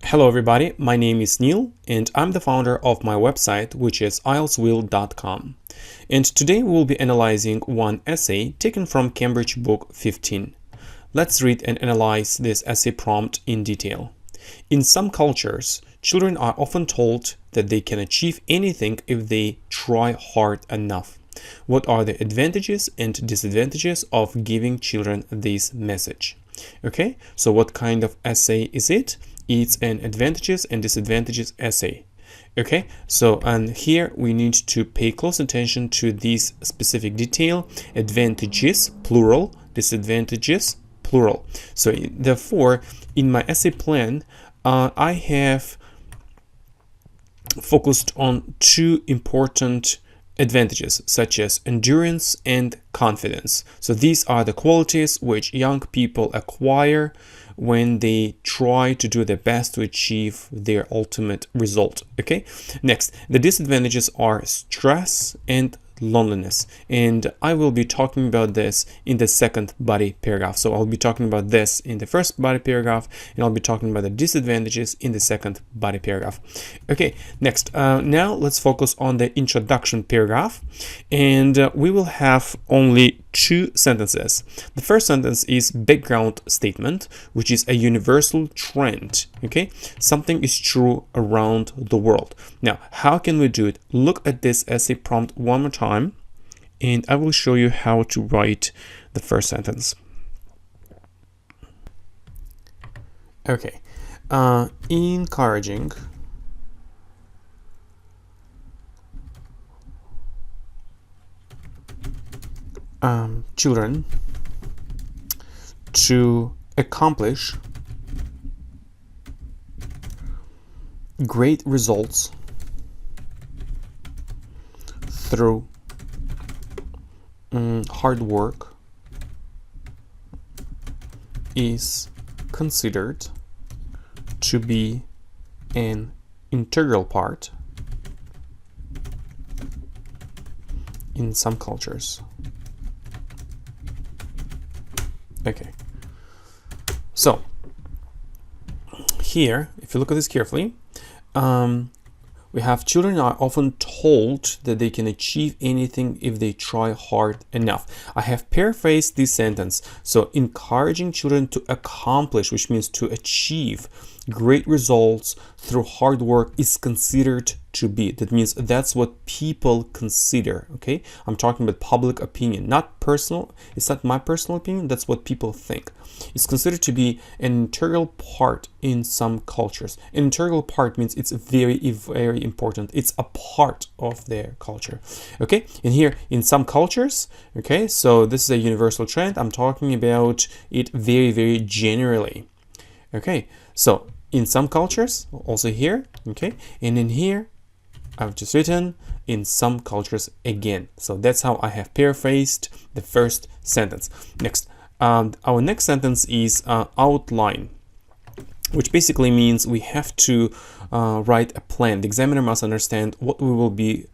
Hello everybody, my name is Neil and I'm the founder of my website, which is IELTSWheel.com. And today we'll be analyzing one essay taken from Cambridge Book 15. Let's read and analyze this essay prompt in detail. In some cultures, children are often told that they can achieve anything if they try hard enough. What are the advantages and disadvantages of giving children this message? Okay, so what kind of essay is it? It's an advantages and disadvantages essay. Okay, so and here we need to pay close attention to this specific detail: advantages plural, disadvantages plural. So therefore, in my essay plan, I have focused on two important advantages such as endurance and confidence. So these are the qualities which young people acquire when they try to do their best to achieve their ultimate result. Okay, next, the disadvantages are stress and loneliness, and I will be talking about this in the second body paragraph. So I'll be talking about this in the first body paragraph, and I'll be talking about the disadvantages in the second body paragraph. Okay, next, now let's focus on the introduction paragraph, and we will have only two sentences. The first sentence is background statement, which is a universal trend. Okay, something is true around the world. Now, how can we do it? Look at this essay prompt one more time, and I will show you how to write the first sentence. Okay, encouraging children to accomplish great results through hard work is considered to be an integral part in some cultures. Okay, so here, if you look at this carefully, we have children are often told that they can achieve anything if they try hard enough. I have paraphrased this sentence. So encouraging children to accomplish, which means to achieve great results through hard work, is considered to be. That means that's what people consider. Okay, I'm talking about public opinion, not personal. It's not my personal opinion. That's what people think. It's considered to be an integral part in some cultures. An integral part means it's very, very important. It's a part of their culture. Okay, and here in some cultures, okay, so this is a universal trend. I'm talking about it very, very generally. Okay, so in some cultures, also here, okay, and in here, I've just written in some cultures again. So that's how I have paraphrased the first sentence. Next, our next sentence is outline, which basically means we have to write a plan. The examiner must understand what we will be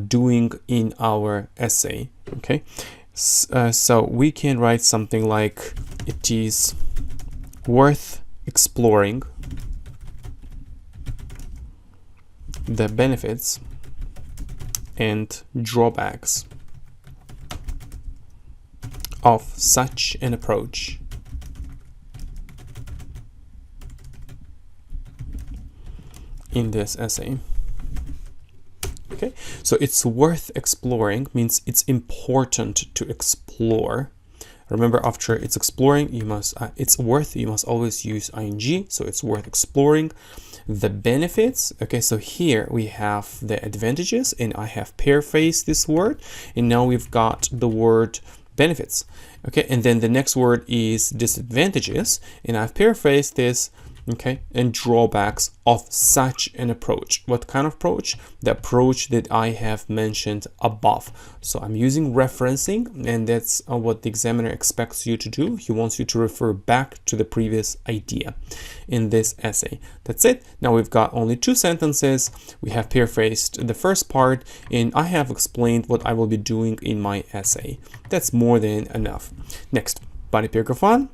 doing in our essay. Okay, so we can write something like, it is worth exploring the benefits and drawbacks of such an approach in this essay. Okay, so it's worth exploring means it's important to explore. Remember, after it's exploring, you must it's worth, you must always use ing. So it's worth exploring the benefits. Okay, so here we have the advantages, and I have paraphrased this word, and now we've got the word benefits. Okay, and then the next word is disadvantages, and I've paraphrased this. Okay, and drawbacks of such an approach. What kind of approach? The approach that I have mentioned above. So I'm using referencing, and that's what the examiner expects you to do. He wants you to refer back to the previous idea in this essay. That's it. Now we've got only two sentences. We have paraphrased the first part, and I have explained what I will be doing in my essay. That's more than enough. Next, body paragraph 1.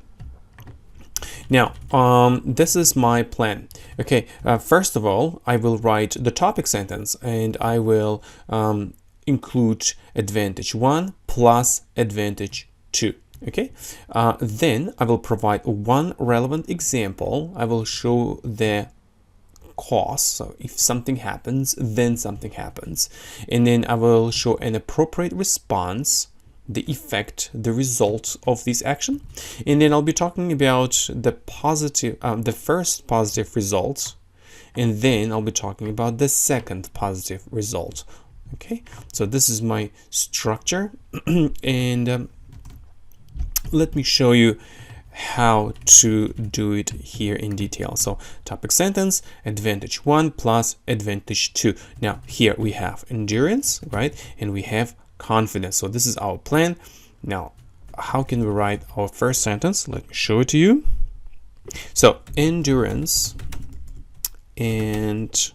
Now, this is my plan. Okay, first of all, I will write the topic sentence and I will include advantage 1 plus advantage 2. Okay, then I will provide one relevant example. I will show the cause. So if something happens, then something happens. And then I will show an appropriate response, the effect, the result of this action. And then I'll be talking about the positive, the first positive result. And then I'll be talking about the second positive result. Okay, so this is my structure. And let me show you how to do it here in detail. So topic sentence, advantage 1 plus advantage 2. Now here we have endurance, right? And we have confidence. So this is our plan. Now, how can we write our first sentence? Let me show it to you. So endurance and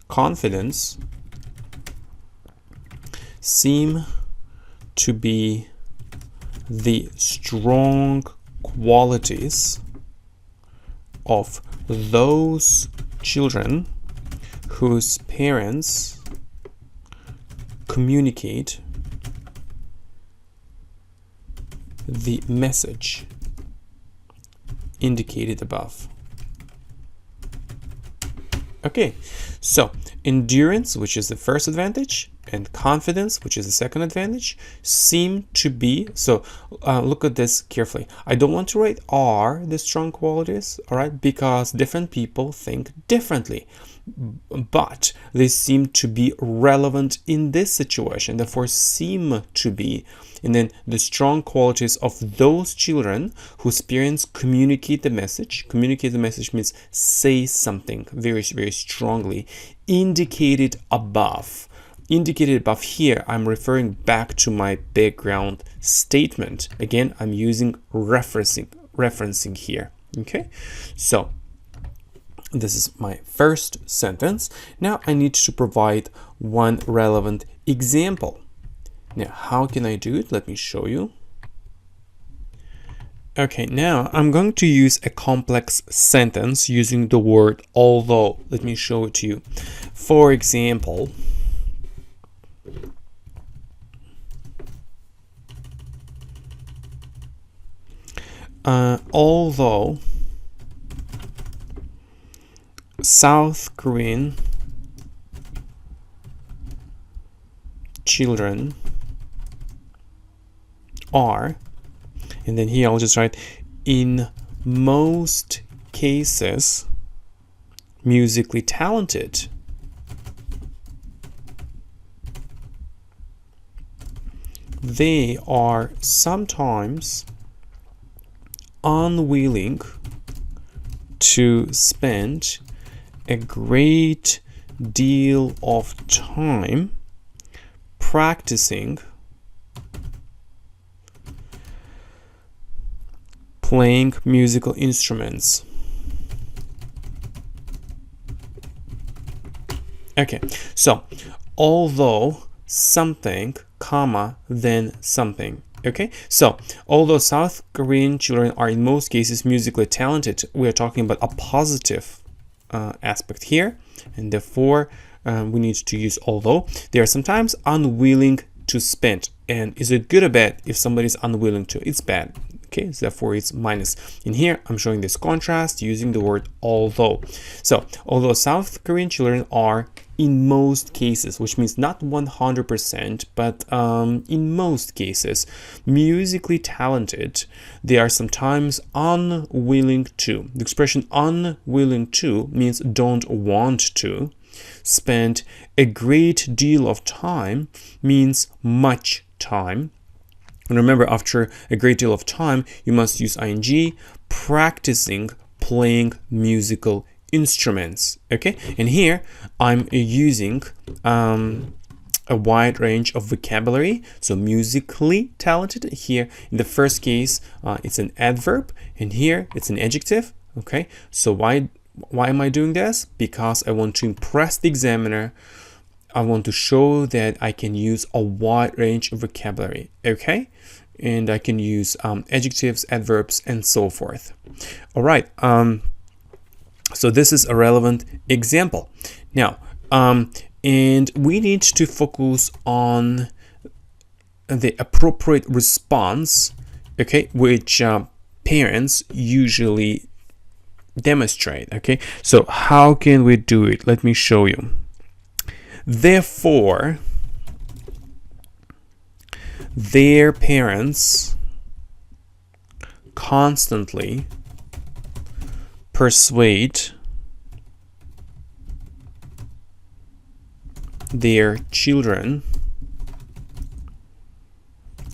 confidence seem to be the strong qualities of those children whose parents communicate the message indicated above. Okay, so endurance, which is the first advantage, and confidence, which is the second advantage, seem to be, so look at this carefully. I don't want to write are the strong qualities, all right, because different people think differently, but they seem to be relevant in this situation, therefore seem to be. And then the strong qualities of those children whose parents communicate the message. Communicate the message means say something very, very strongly, indicated above. Indicated above here, I'm referring back to my background statement. Again, I'm using referencing here. Okay, so this is my first sentence. Now I need to provide one relevant example. Now, how can I do it? Let me show you. Okay, now I'm going to use a complex sentence using the word although. Let me show it to you. For example, although South Korean children are, and then here I'll just write, in most cases musically talented, they are sometimes unwilling to spend a great deal of time practicing playing musical instruments. Okay, so although something, comma, then something. Okay, so although South Korean children are in most cases musically talented, we are talking about a positive aspect here, and therefore we need to use although. They are sometimes unwilling to spend. And is it good or bad if somebody is unwilling to? It's bad. Okay, so therefore it's minus. In here, I'm showing this contrast using the word although. So, although South Korean children are in most cases, which means not 100%, but in most cases, musically talented, they are sometimes unwilling to. The expression unwilling to means don't want to. Spend a great deal of time means much time. And remember, after a great deal of time, you must use ing, practicing playing musical instruments. Okay, and here I'm using a wide range of vocabulary. So musically talented, here in the first case it's an adverb, and here it's an adjective. Okay, so why am I doing this? Because I want to impress the examiner. I want to show that I can use a wide range of vocabulary. Okay, and I can use adjectives, adverbs, and so forth. All right. So this is a relevant example. Now, and we need to focus on the appropriate response, okay, which parents usually demonstrate. Okay, so how can we do it? Let me show you. Therefore, their parents constantly persuade their children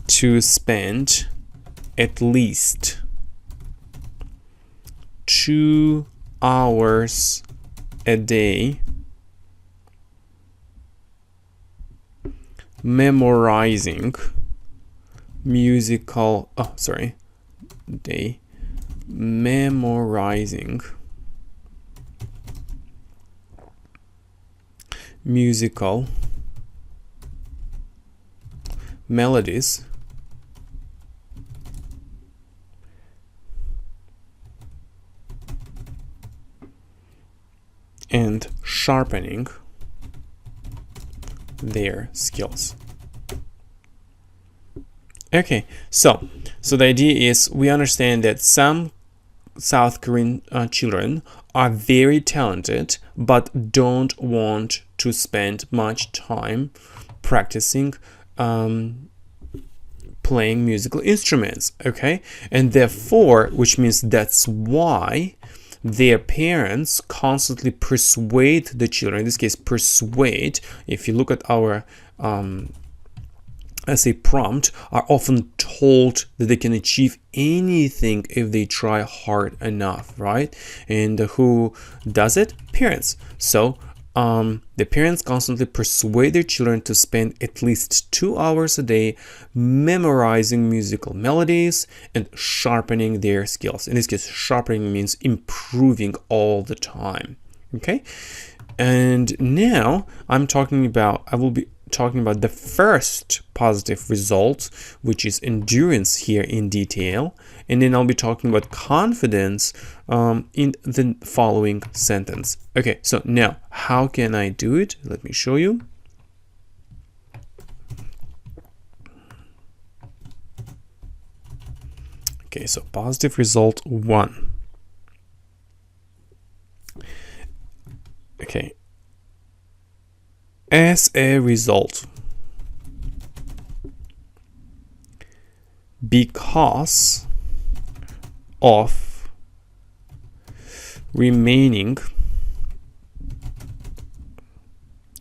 to spend at least 2 hours a day memorizing musical melodies and sharpening their skills. Okay, so the idea is we understand that some South Korean children are very talented but don't want to spend much time practicing playing musical instruments, okay? And therefore, which means that's why their parents constantly persuade the children, in this case persuade, if you look at our as a prompt, are often told that they can achieve anything if they try hard enough, right? And who does it? Parents. So the parents constantly persuade their children to spend at least 2 hours a day memorizing musical melodies and sharpening their skills. In this case, sharpening means improving all the time. Okay, and now I will be talking about the first positive result, which is endurance here in detail, and then I'll be talking about confidence in the following sentence. Okay, so now how can I do it? Let me show you. Okay, so positive result 1. Okay, as a result, because of remaining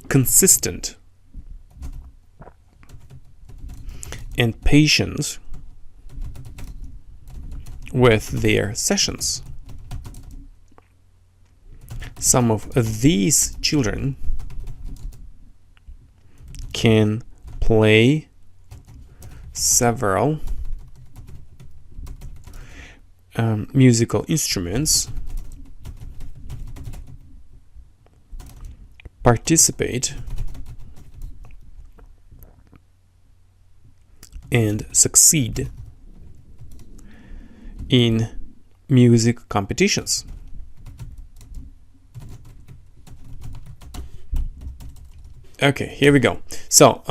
consistent and patient with their sessions, some of these children can play several musical instruments, participate and succeed in music competitions. Okay, here we go. So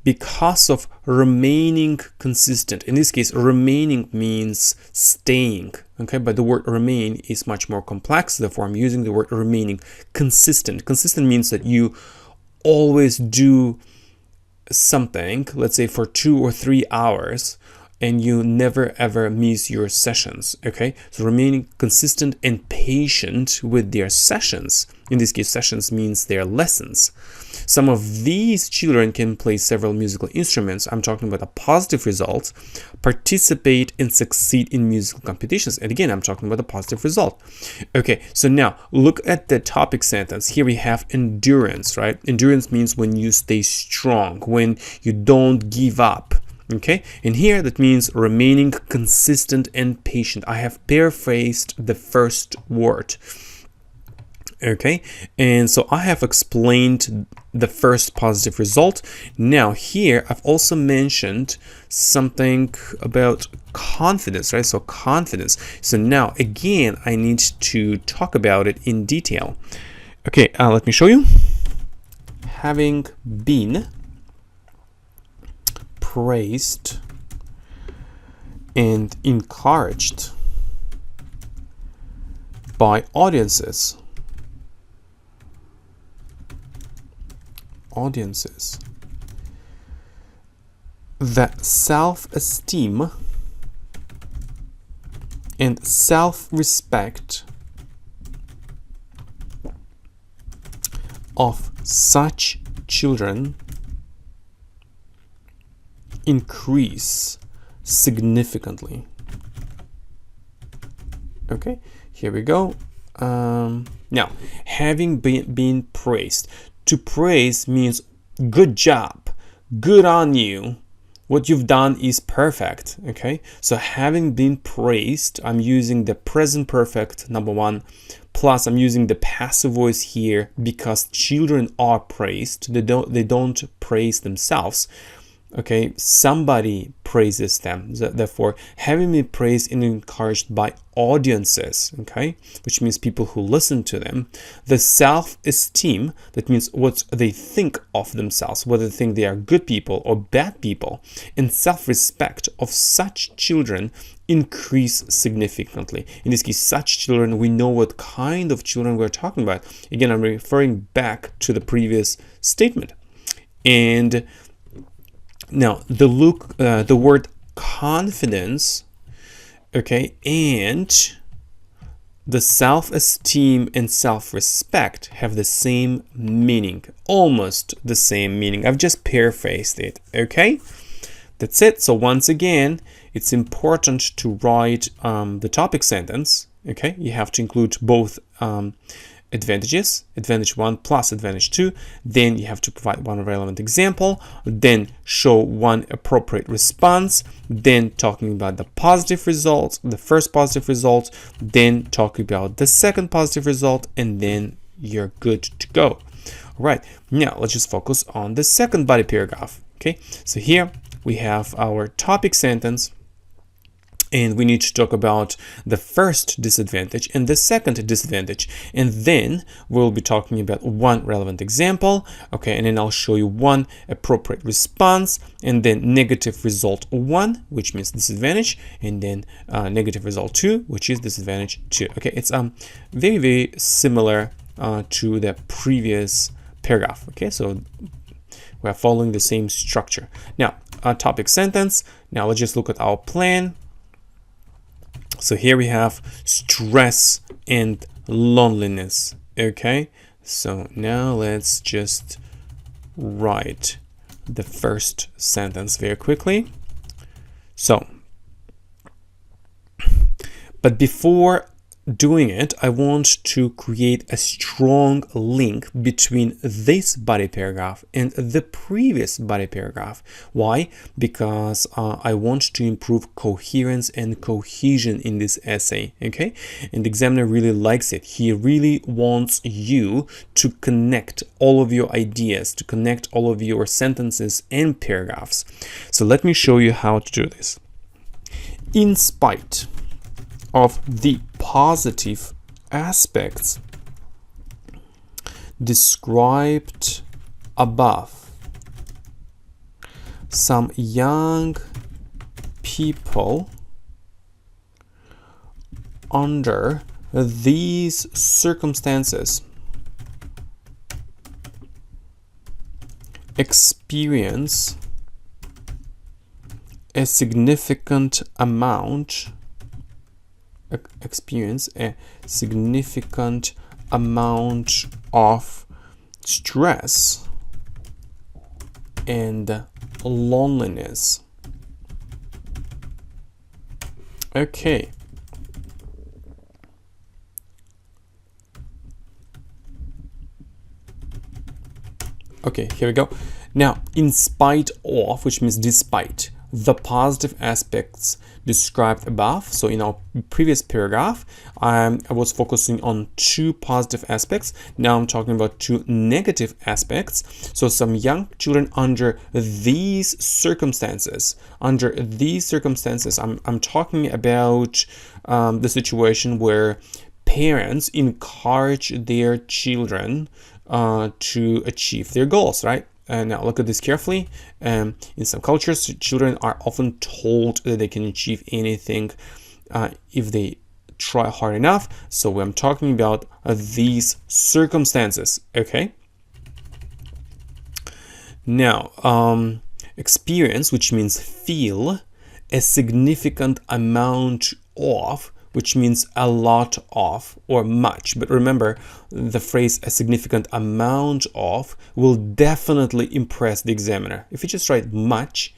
because of remaining consistent, in this case remaining means staying, okay, but the word remain is much more complex, therefore I'm using the word remaining. Consistent means that you always do something, let's say for 2 or 3 hours, and you never ever miss your sessions. Okay, so remaining consistent and patient with their sessions. In this case, sessions means their lessons. Some of these children can play several musical instruments. I'm talking about a positive result. Participate and succeed in musical competitions. And again, I'm talking about a positive result. Okay, so now look at the topic sentence. Here we have endurance, right? Endurance means when you stay strong, when you don't give up. Okay, and here that means remaining consistent and patient. I have paraphrased the first word. Okay, and so I have explained the first positive result. Now here I've also mentioned something about confidence, right? So confidence. So now again I need to talk about it in detail. Okay, let me show you. Having been praised and encouraged by audiences, that self-esteem and self-respect of such children increase significantly. Okay, here we go. Now, having been praised. To praise means good job, good on you. What you've done is perfect. Okay, so having been praised, I'm using the present perfect, number one, plus I'm using the passive voice here because children are praised. They don't praise themselves. Okay, somebody praises them. Therefore, having been praised and encouraged by audiences, okay, which means people who listen to them. The self-esteem, that means what they think of themselves, whether they think they are good people or bad people, and self-respect of such children increase significantly. In this case, such children, we know what kind of children we're talking about. Again, I'm referring back to the previous statement. And now, the word confidence, okay, and the self-esteem and self-respect have the same meaning, almost the same meaning. I've just paraphrased it, okay? That's it. So once again, it's important to write the topic sentence, okay? You have to include both advantages, advantage 1 plus advantage 2, then you have to provide one relevant example, then show one appropriate response, then talking about the positive results, the first positive result, then talking about the second positive result, and then you're good to go. All right, now let's just focus on the second body paragraph. Okay, so here we have our topic sentence, and we need to talk about the first disadvantage and the second disadvantage, and then we'll be talking about one relevant example, okay, and then I'll show you one appropriate response, and then negative result 1, which means disadvantage, and then negative result 2, which is disadvantage 2. Okay, it's very similar to the previous paragraph. Okay, so we're following the same structure. Now, topic sentence. Now let's just look at our plan. So here we have stress and loneliness. Okay, so now let's just write the first sentence very quickly. So, but before doing it, I want to create a strong link between this body paragraph and the previous body paragraph. Why? Because I want to improve coherence and cohesion in this essay, okay? And the examiner really likes it. He really wants you to connect all of your ideas, to connect all of your sentences and paragraphs. So let me show you how to do this. In spite of the positive aspects described above, some young people under these circumstances experience a significant amount of stress and loneliness. Okay. Okay, here we go. Now, in spite of, which means despite, the positive aspects described above. So in our previous paragraph, I was focusing on 2 positive aspects. Now I'm talking about 2 negative aspects. So some young children under these circumstances, I'm talking about the situation where parents encourage their children to achieve their goals, right? And now look at this carefully. In some cultures, children are often told that they can achieve anything if they try hard enough. So I'm talking about these circumstances, okay? Now, experience, which means feel, a significant amount of, which means a lot of or much. But remember, the phrase a significant amount of will definitely impress the examiner. If you just write much,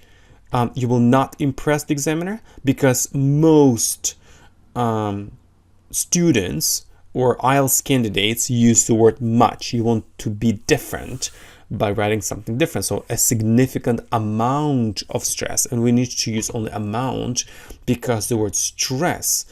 you will not impress the examiner, because most students or IELTS candidates use the word much. You want to be different by writing something different. So a significant amount of stress, and we need to use only amount because the word stress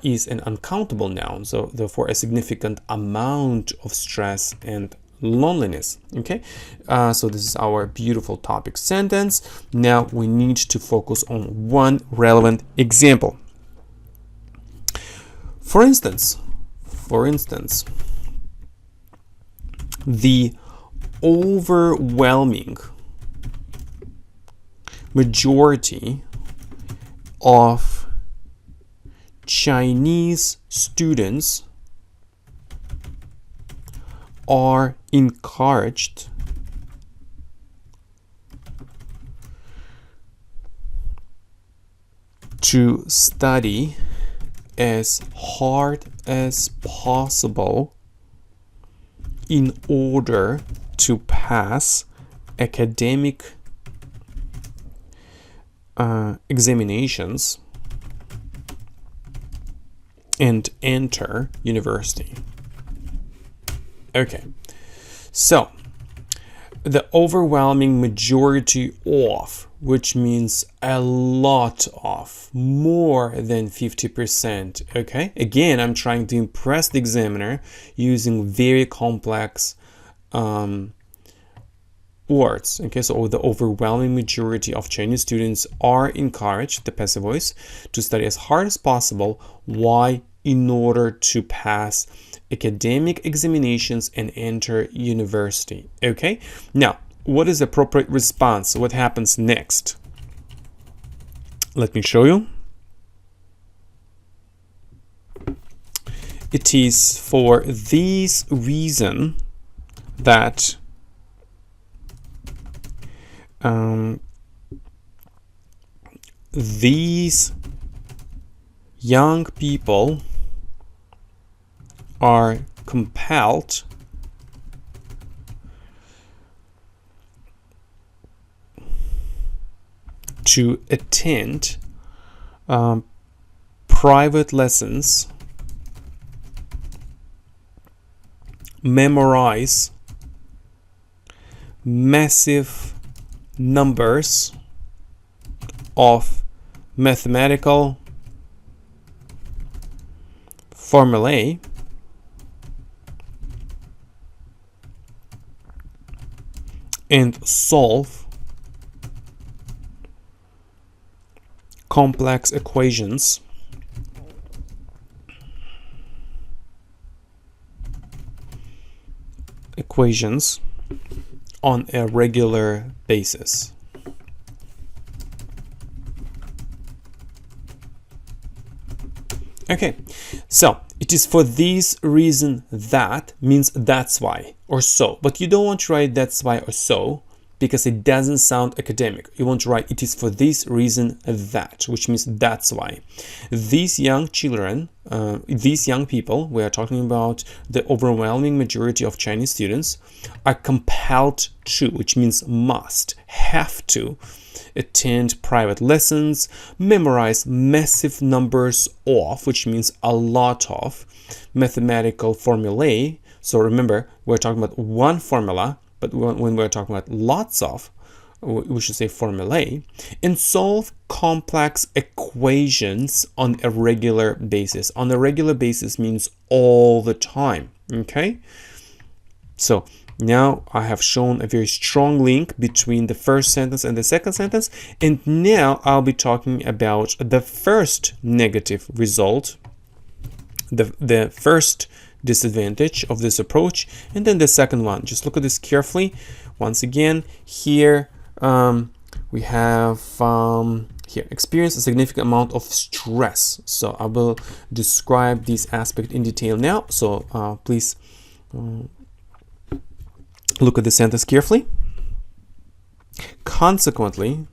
is an uncountable noun. So therefore a significant amount of stress and loneliness. Okay, so this is our beautiful topic sentence. Now we need to focus on one relevant example. For instance, the overwhelming majority of Chinese students are encouraged to study as hard as possible in order to pass academic examinations and enter university. Okay, so the overwhelming majority of, which means a lot of, more than 50%. Okay, again, I'm trying to impress the examiner using very complex words. Okay, so the overwhelming majority of Chinese students are encouraged, the passive voice, to study as hard as possible. Why? In order to pass academic examinations and enter university. Okay, now what is the appropriate response? What happens next? Let me show you. It is for this reason that these young people are compelled to attend private lessons, memorize massive numbers of mathematical formulae, and solve complex equations on a regular basis. Okay, so it is for this reason that means that's why or so, but you don't want to write that's why or so because it doesn't sound academic. You want to write it is for this reason that, which means that's why. These young children, these young people, we are talking about the overwhelming majority of Chinese students, are compelled to, which means must, have to, attend private lessons, memorize massive numbers of, which means a lot of, mathematical formulae. So remember, we're talking about one formula, but when we're talking about lots of we should say formulae, and solve complex equations on a regular basis. On a regular basis means all the time, okay? So now I have shown a very strong link between the first sentence and the second sentence, and now I'll be talking about the first negative result, the first disadvantage of this approach, and then the second one. Just look at this carefully. Once again, here we have here, experience a significant amount of stress. So I will describe this aspect in detail now. So please look at the sentence carefully. Consequently,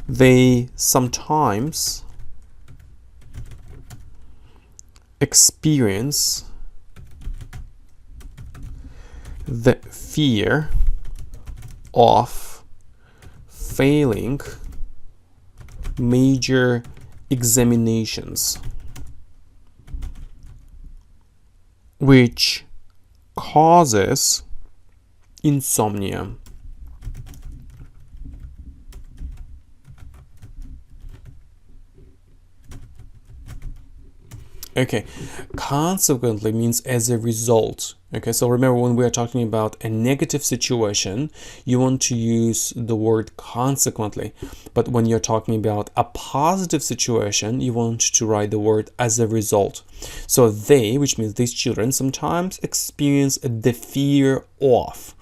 they sometimes experience the fear of failing major examinations, which causes insomnia. Okay, consequently means as a result. Okay, so remember, when we are talking about a negative situation, you want to use the word consequently. But when you're talking about a positive situation, you want to write the word as a result. So they, which means these children, sometimes experience the fear of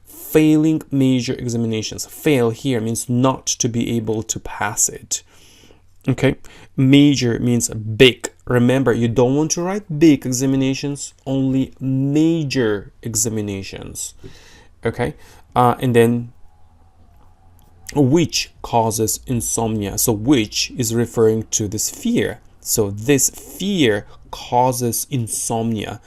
failing major examinations. Fail here means not to be able to pass it. Okay, major means big. Remember, you don't want to write big examinations, only major examinations. Okay, and then which causes insomnia. So which is referring to this fear. So this fear causes insomnia.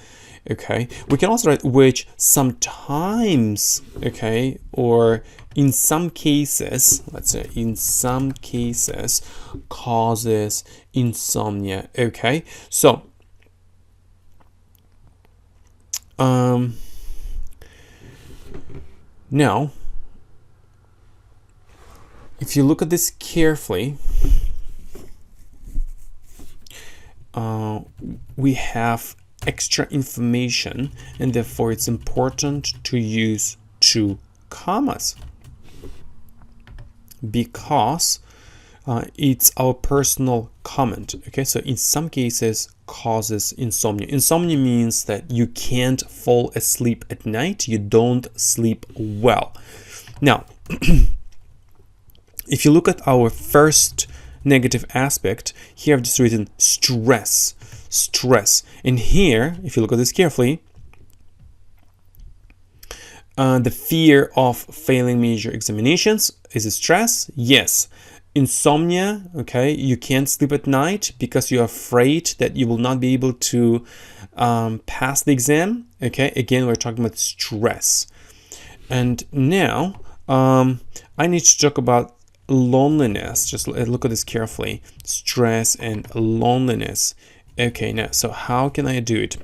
Okay, we can also write which sometimes, okay, or in some cases, let's say in some cases, causes insomnia. Okay, so now if you look at this carefully, we have extra information, and therefore it's important to use two commas, because it's our personal comment. Okay, so in some cases causes insomnia. Insomnia means that you can't fall asleep at night, you don't sleep well. Now if you look at our first negative aspect, here I've just written stress. And here, if you look at this carefully, the fear of failing major examinations is a stress. Yes. Insomnia, okay, you can't sleep at night because you're afraid that you will not be able to pass the exam. Okay, again, we're talking about stress. And now I need to talk about loneliness. Just look at this carefully. Stress and loneliness. Okay, now, so how can I do it?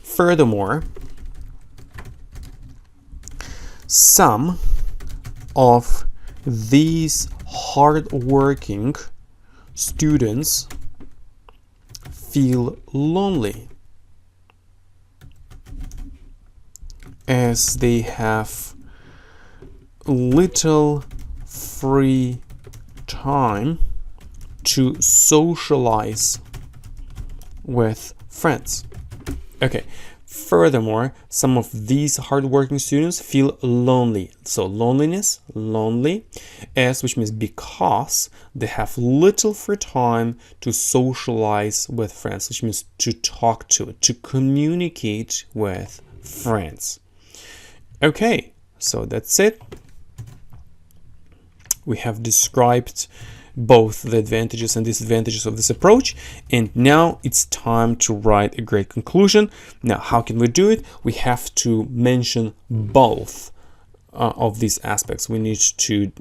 Furthermore, some of these hardworking students feel lonely as they have little free time to socialize with friends. Okay, furthermore, some of these hardworking students feel lonely. So loneliness, lonely, as which means because they have little free time to socialize with friends, which means to talk to communicate with friends. Okay, so that's it. We have described both the advantages and disadvantages of this approach, and now it's time to write a great conclusion. Now, how can we do it? We have to mention both of these aspects. We need to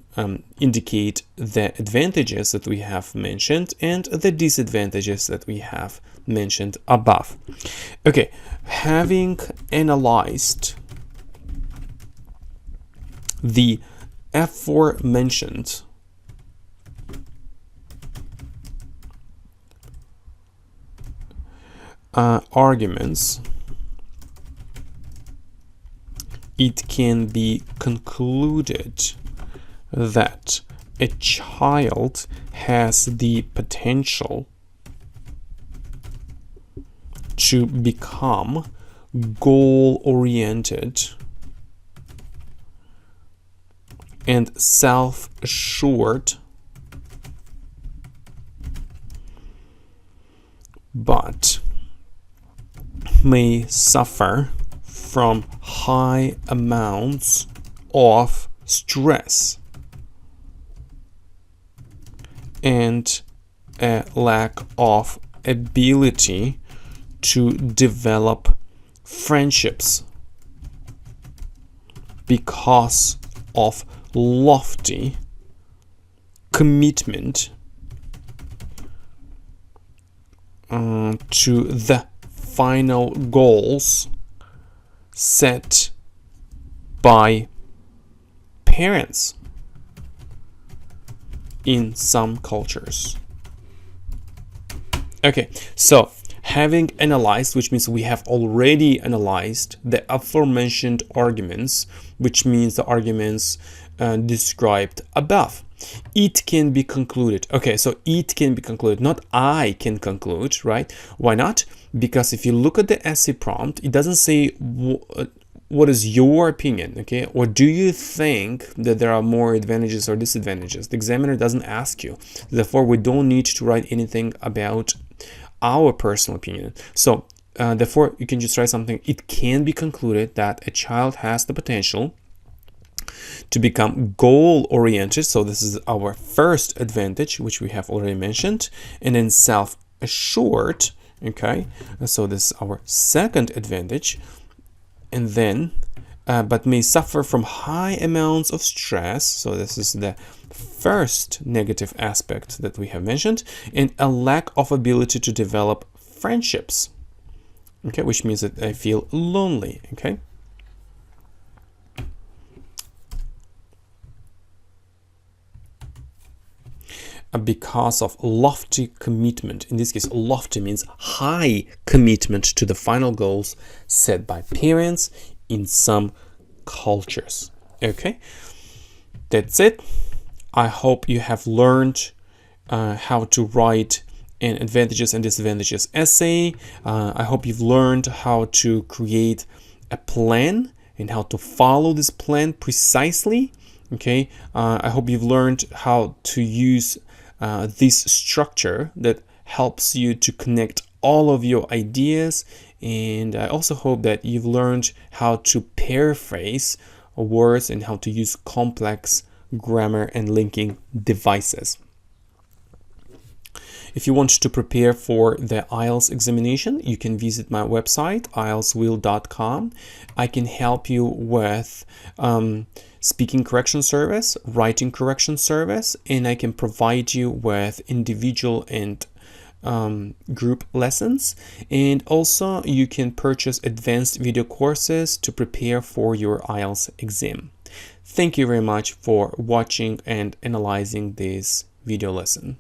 indicate the advantages that we have mentioned and the disadvantages that we have mentioned above. Okay, having analyzed the aforementioned arguments, it can be concluded that a child has the potential to become goal-oriented and self-assured, but may suffer from high amounts of stress and a lack of ability to develop friendships because of lofty commitment to the final goals set by parents in some cultures. Okay, so having analyzed, which means we have already analyzed the aforementioned arguments, which means the arguments described above, it can be concluded. Okay, so it can be concluded, not I can conclude, right? Why not? Because if you look at the essay prompt, it doesn't say what is your opinion, okay? Or do you think that there are more advantages or disadvantages? The examiner doesn't ask you. Therefore, we don't need to write anything about our personal opinion. So therefore, you can just write something. It can be concluded that a child has the potential to become goal-oriented. So this is our first advantage, which we have already mentioned. And then self-assured, okay? So this is our second advantage. And then, but may suffer from high amounts of stress. So this is the first negative aspect that we have mentioned, and a lack of ability to develop friendships, okay, which means that I feel lonely, okay. Because of lofty commitment. In this case, lofty means high commitment to the final goals set by parents in some cultures. Okay, that's it. I hope you have learned how to write an advantages and disadvantages essay. I hope you've learned how to create a plan and how to follow this plan precisely. Okay, I hope you've learned how to use this structure that helps you to connect all of your ideas, and I also hope that you've learned how to paraphrase words and how to use complex grammar and linking devices. If you want to prepare for the IELTS examination, you can visit my website, ieltswheel.com. I can help you with speaking correction service, writing correction service, and I can provide you with individual and group lessons. And also you can purchase advanced video courses to prepare for your IELTS exam. Thank you very much for watching and analyzing this video lesson.